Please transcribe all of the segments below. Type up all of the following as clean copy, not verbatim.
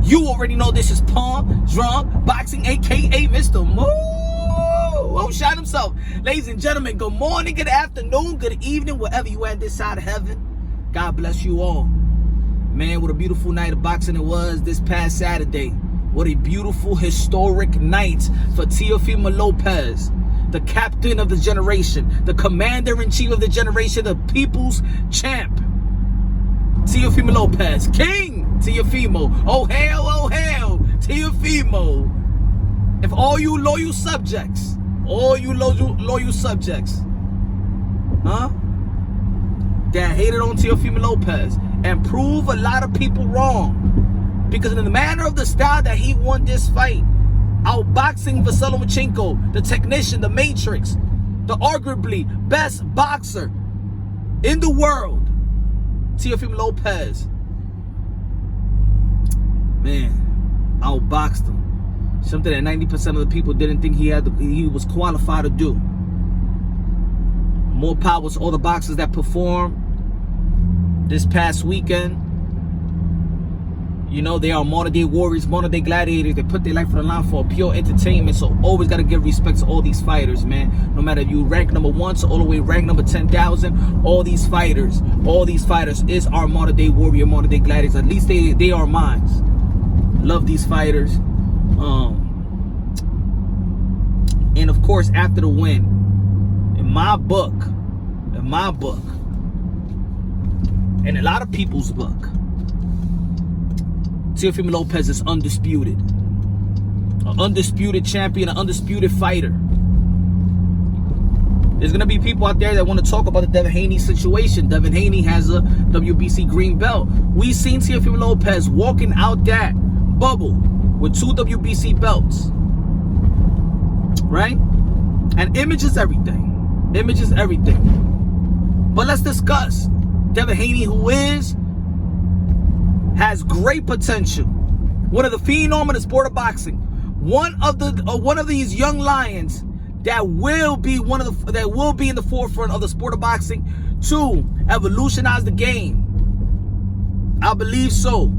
You already know this is Palm Drunk Boxing, aka Mr. Moo shot himself. Ladies and gentlemen, good morning, good afternoon, good evening, wherever you at this side of heaven. God bless you all. Man, what a beautiful night of boxing it was this past Saturday. What a beautiful, historic night for Teofimo Lopez, the captain of the generation, the commander-in-chief of the generation, the people's champ. Teofimo Lopez, King Teofimo. Oh hail, Teofimo. If all you loyal subjects, that hated on Teofimo Lopez and prove a lot of people wrong, because in the manner of the style that he won this fight, outboxing Lomachenko, the technician, the matrix, the arguably best boxer in the world, Teofimo Lopez, man, outboxed him. Something that 90% of the people didn't think he was qualified to do. More power to all the boxers that performed this past weekend. You know, they are modern-day warriors, modern-day gladiators. They put their life on the line for pure entertainment. So always got to give respect to all these fighters, man. No matter if you rank number 1 to all the way rank number 10,000, all these fighters is our modern-day warrior, modern-day gladiators. At least they are mine. Love these fighters. And of course, after the win, in my book, and a lot of people's book, Teofimo Lopez is undisputed. An undisputed champion, an undisputed fighter. There's going to be people out there that want to talk about the Devin Haney situation. Devin Haney has a WBC green belt. We've seen Teofimo Lopez walking out that bubble with 2 WBC belts. Right? And image is everything. Image is everything. But let's discuss Devin Haney, who has great potential. One of the phenom in the sport of boxing. One of these young lions that will be in the forefront of the sport of boxing to evolutionize the game. I believe so.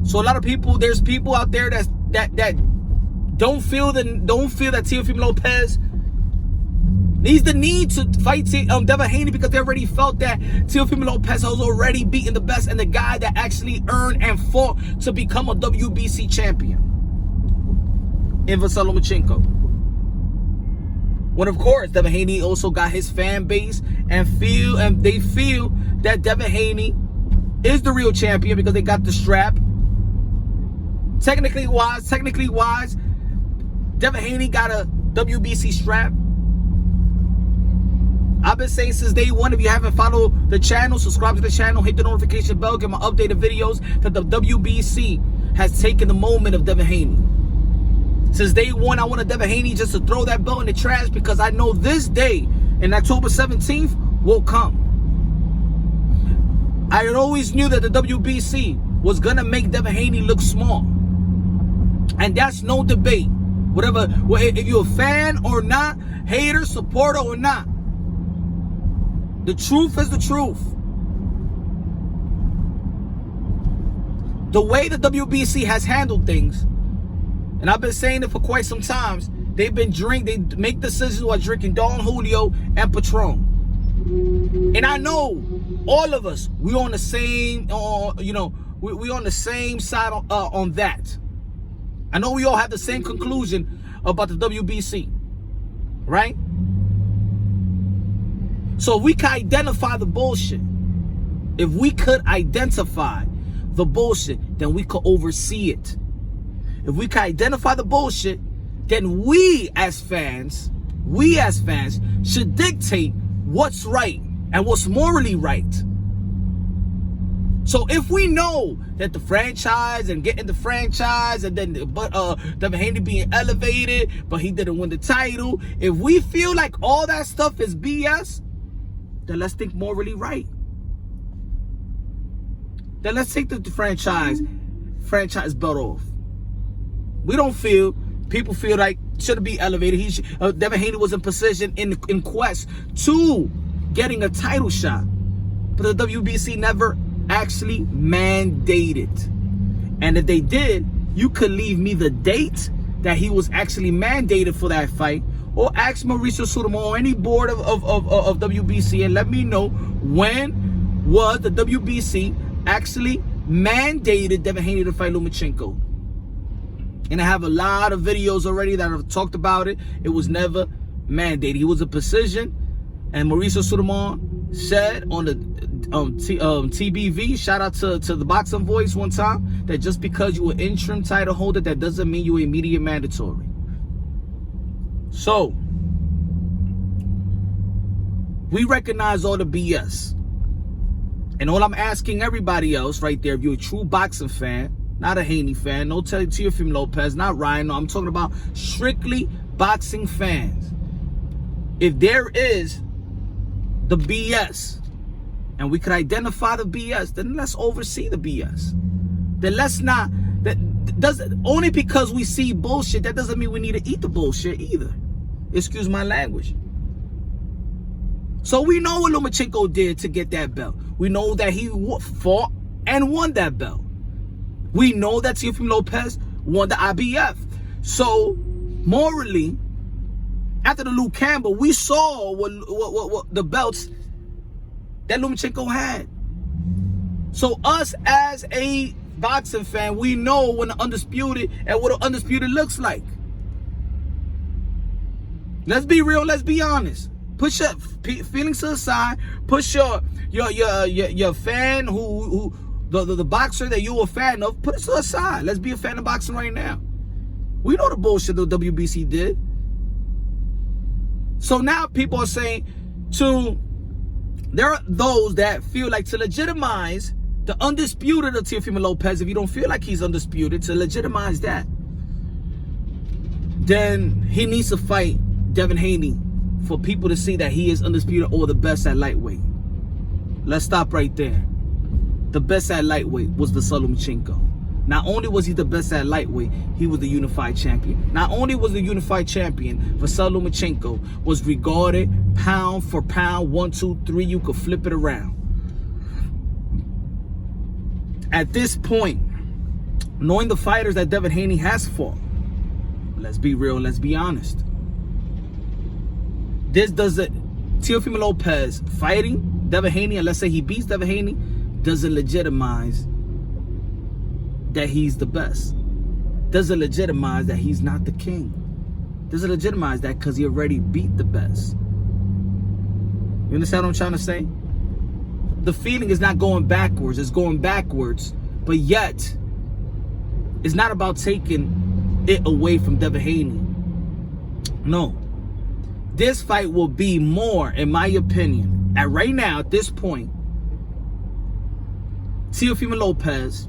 So a lot of people, there's people out there that don't feel that Teofimo Lopez needs the need to fight Devin Haney, because they already felt that Teofimo Lopez has already beaten the best and the guy that actually earned and fought to become a WBC champion in Lomachenko. When of course Devin Haney also got his fan base and they feel that Devin Haney is the real champion because they got the strap. Technically wise, Devin Haney got a WBC strap. I've been saying since day one, if you haven't followed the channel, subscribe to the channel, hit the notification bell, get my updated videos, that the WBC has taken the moment of Devin Haney. Since day one, I wanted Devin Haney just to throw that belt in the trash, because I know this day, in October 17th, will come. I always knew that the WBC was going to make Devin Haney look small. And that's no debate. Whatever, if you're a fan or not, hater, supporter or not, the truth is the truth. The way the WBC has handled things, and I've been saying it for quite some time, they make decisions while drinking Don Julio and Patron. And I know all of us, we on the same, we on the same side on that. I know we all have the same conclusion about the WBC, right? So if we can identify the bullshit, then we could oversee it. If we can identify the bullshit, then we as fans should dictate what's right and what's morally right. So if we know that the franchise and getting the franchise and then Devin Haney being elevated, but he didn't win the title, if we feel like all that stuff is BS, then let's think morally right. Then let's take the franchise belt off. We don't feel, people feel like should be elevated. Devin Haney was in position in quest to getting a title shot, but the WBC never actually mandated. And if they did, you could leave me the date that he was actually mandated for that fight, or ask Mauricio Sudamo or any board of WBC and let me know when was the WBC actually mandated Devin Haney to fight Lomachenko. And I have a lot of videos already that have talked about it. It was never mandated. He was a precision, and Mauricio Sudamo said on the TBV, shout out to the Boxing Voice one time, that just because you're an interim title holder, that doesn't mean you're immediate mandatory. So, we recognize all the BS. And all I'm asking everybody else right there, if you're a true boxing fan, not a Haney fan, no Teofimo Lopez, not Ryan, no, I'm talking about strictly boxing fans. If there is the BS, and we could identify the BS, then let's oversee the BS. Then let's not, only because we see bullshit, that doesn't mean we need to eat the bullshit either. Excuse my language. So we know what Lomachenko did to get that belt. We know that he fought and won that belt. We know that Teofimo Lopez won the IBF. So morally, after the Luke Campbell, we saw what the belts that Lomachenko had. So us as a boxing fan, we know when the undisputed and what the undisputed looks like. Let's be real. Let's be honest. Push your feelings to the side. Push your fan who the boxer that you're a fan of. Put it to the side. Let's be a fan of boxing right now. We know the bullshit the WBC did. So now people are saying there are those that feel like to legitimize the undisputed of Teofimo Lopez, if you don't feel like he's undisputed, to legitimize that, then he needs to fight Devin Haney for people to see that he is undisputed or the best at lightweight. Let's stop right there. The best at lightweight was Vasyl Lomachenko. Not only was he the best at lightweight, he was the unified champion. Not only was the unified champion, Vasyl Lomachenko was regarded pound for pound, 1, 2, 3, you could flip it around. At this point, knowing the fighters that Devin Haney has fought, let's be real, let's be honest. This doesn't, Teofimo Lopez fighting Devin Haney, and let's say he beats Devin Haney, doesn't legitimize that he's the best. Doesn't legitimize that he's not the king. Doesn't legitimize that because he already beat the best. You understand what I'm trying to say? The feeling is not going backwards, it's going backwards, but yet it's not about taking it away from Devin Haney. No. This fight will be more, in my opinion, at right now, at this point, Teofimo Lopez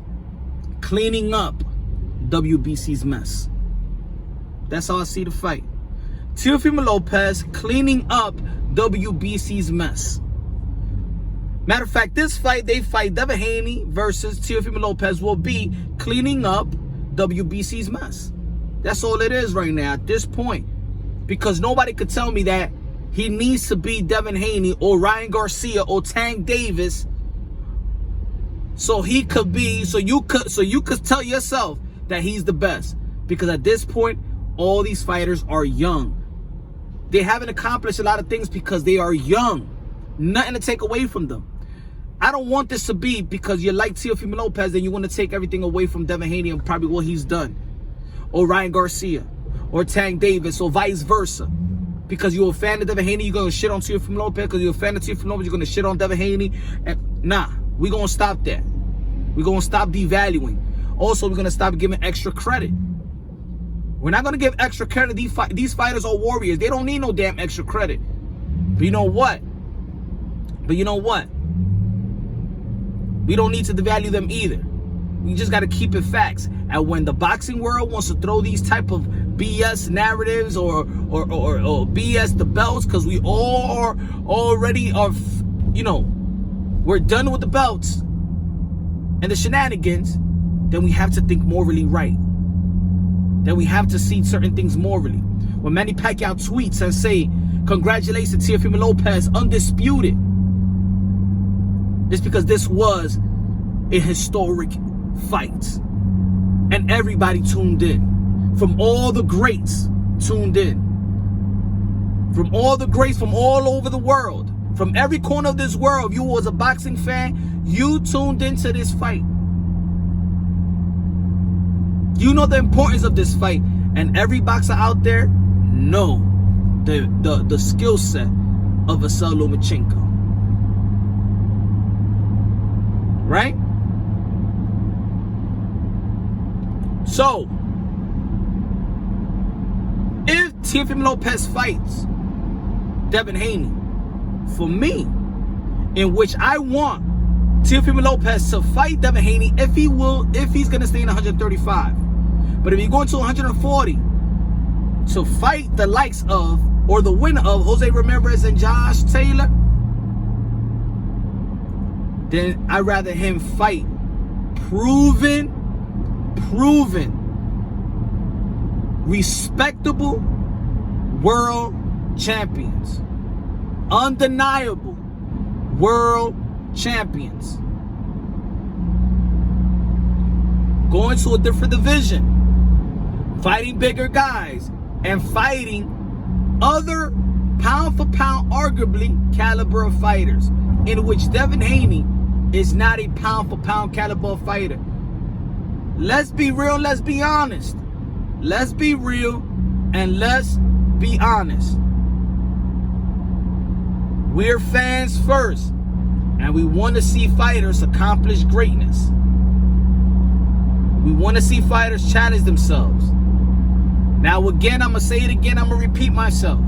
cleaning up WBC's mess. That's how I see the fight. Teofimo Lopez cleaning up WBC's mess. Matter of fact, this fight, they fight Devin Haney versus Teofimo Lopez, will be cleaning up WBC's mess. That's all it is right now at this point. Because nobody could tell me that he needs to beat Devin Haney or Ryan Garcia or Tank Davis so he could be, so you could tell yourself that he's the best. Because at this point, all these fighters are young. They haven't accomplished a lot of things because they are young. Nothing to take away from them. I don't want this to be because you like Teofimo Lopez and you want to take everything away from Devin Haney and probably what he's done. Or Ryan Garcia. Or Tank Davis, or vice versa. Because you're a fan of Devin Haney, you're going to shit on Teofimo Lopez. Because you're a fan of Teofimo Lopez, you're going to shit on Devin Haney. And nah, we're going to stop that. We're going to stop devaluing. Also, we're going to stop giving extra credit. We're not going to give extra credit. These fighters are warriors. They don't need no damn extra credit. But you know what? We don't need to devalue them either. We just got to keep it facts. And when the boxing world wants to throw these type of BS narratives or BS the belts, because we all already are, you know, we're done with the belts and the shenanigans, then we have to think morally right. Then we have to see certain things morally. When Manny Pacquiao tweets and say, congratulations Teofimo Lopez, undisputed, it's because this was in historic fights. And everybody tuned in. From all the greats tuned in. From all the greats from all over the world. From every corner of this world, you was a boxing fan, you tuned into this fight. You know the importance of this fight. And every boxer out there know the skill set of Vasyl Lomachenko. Right? So, if Teofimo Lopez fights Devin Haney, for me, in which I want Teofimo Lopez to fight Devin Haney if he's gonna stay in 135. But if he's going to 140 to fight the likes of, or the winner of, Jose Ramirez and Josh Taylor, then I'd rather him fight proven, respectable world champions. Undeniable world champions. Going to a different division. Fighting bigger guys. And fighting other pound for pound, arguably, caliber of fighters. In which Devin Haney is not a pound for pound caliber fighter. Let's be real, let's be honest. Let's be real and let's be honest. We're fans first, and we want to see fighters accomplish greatness. We want to see fighters challenge themselves. Now again, I'm going to say it again, I'm going to repeat myself.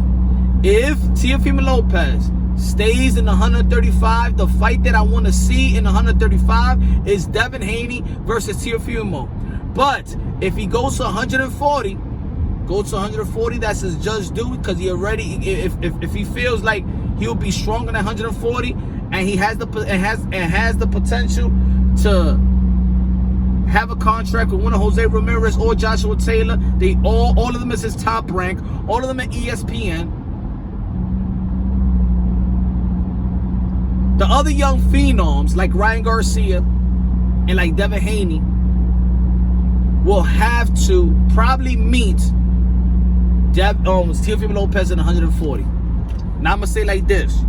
If Teofimo Lopez stays in the 135, the fight that I want to see in the 135 is Devin Haney versus Teofimo. But if he goes to 140, that's his just due, because he already, if he feels like he'll be stronger than 140 and he has the potential to have a contract with one of Jose Ramirez or Joshua Taylor, they all of them is his top rank, all of them at ESPN. The other young phenoms like Ryan Garcia and like Devin Haney will have to probably meet Teofimo Lopez in 140. Now I'm gonna say like this: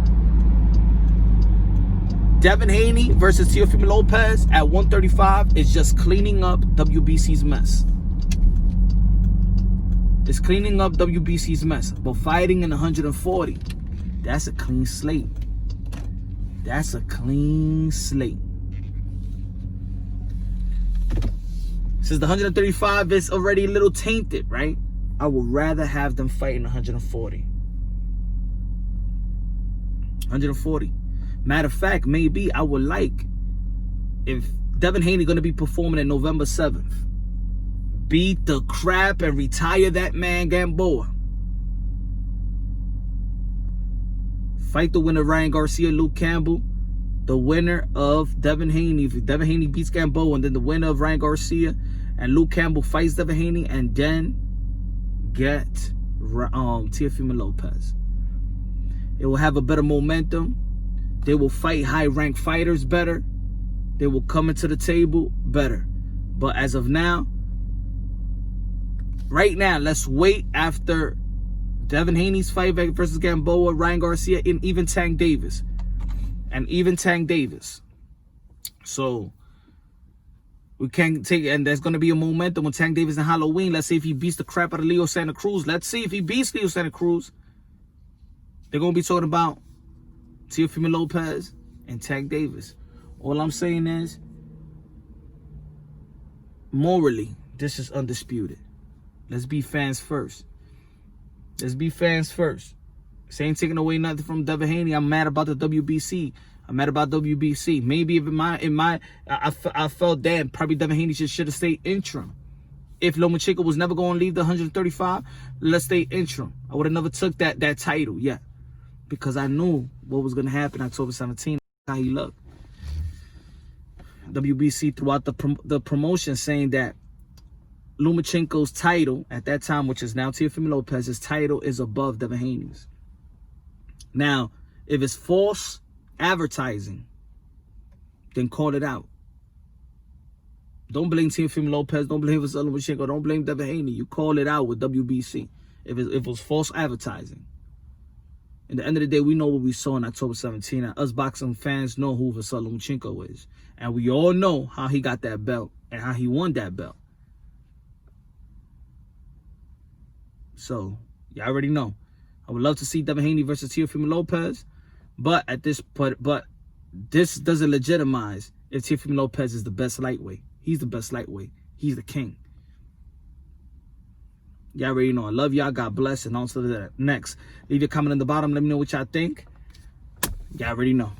Devin Haney versus Teofimo Lopez at 135 is just cleaning up WBC's mess. It's cleaning up WBC's mess. But fighting in 140, that's a clean slate. That's a clean slate. Since the 135 is already a little tainted, right? I would rather have them fight in 140. 140. Matter of fact, maybe I would like, if Devin Haney going to be performing on November 7th, beat the crap and retire that man Gamboa. Fight the winner Ryan Garcia, Luke Campbell. The winner of Devin Haney. If Devin Haney beats Gamboa, and then the winner of Ryan Garcia and Luke Campbell fights Devin Haney, and then get Teofimo Lopez. It will have a better momentum. They will fight high-ranked fighters better. They will come into the table better. But as of now, right now, let's wait after Devin Haney's fight versus Gamboa, Ryan Garcia, and even Tank Davis. So we can't take, and there's going to be a momentum with Tank Davis and Halloween. Let's see if he beats the crap out of Leo Santa Cruz. Let's see if he beats Leo Santa Cruz. They're going to be talking about Teofimo Lopez and Tank Davis. All I'm saying is, morally, this is undisputed. Let's be fans first. Let's be fans first. This ain't taking away nothing from Devin Haney. I'm mad about the WBC. Maybe if I felt that probably Devin Haney should have stayed interim. If Lomachenko was never going to leave the 135, let's stay interim. I would have never took that title yet, because I knew what was going to happen October 17th, how he looked. WBC throughout the promotion saying that Lomachenko's title at that time, which is now Teofimo Lopez's title, is above Devin Haney's. Now, if it's false advertising, then call it out. Don't blame Teofimo Lopez. Don't blame Lomachenko. Don't blame Devin Haney. You call it out with WBC. If it was false advertising. At the end of the day, we know what we saw in October 17. And us boxing fans know who Vasyl Lomachenko is. And we all know how he got that belt and how he won that belt. So, you already know. I would love to see Devin Haney versus Teofimo Lopez. But this doesn't legitimize if Teofimo Lopez is the best lightweight. He's the best lightweight. He's the king. Y'all already know. I love y'all. God bless. And on to the next. Leave your comment in the bottom. Let me know what y'all think. Y'all already know.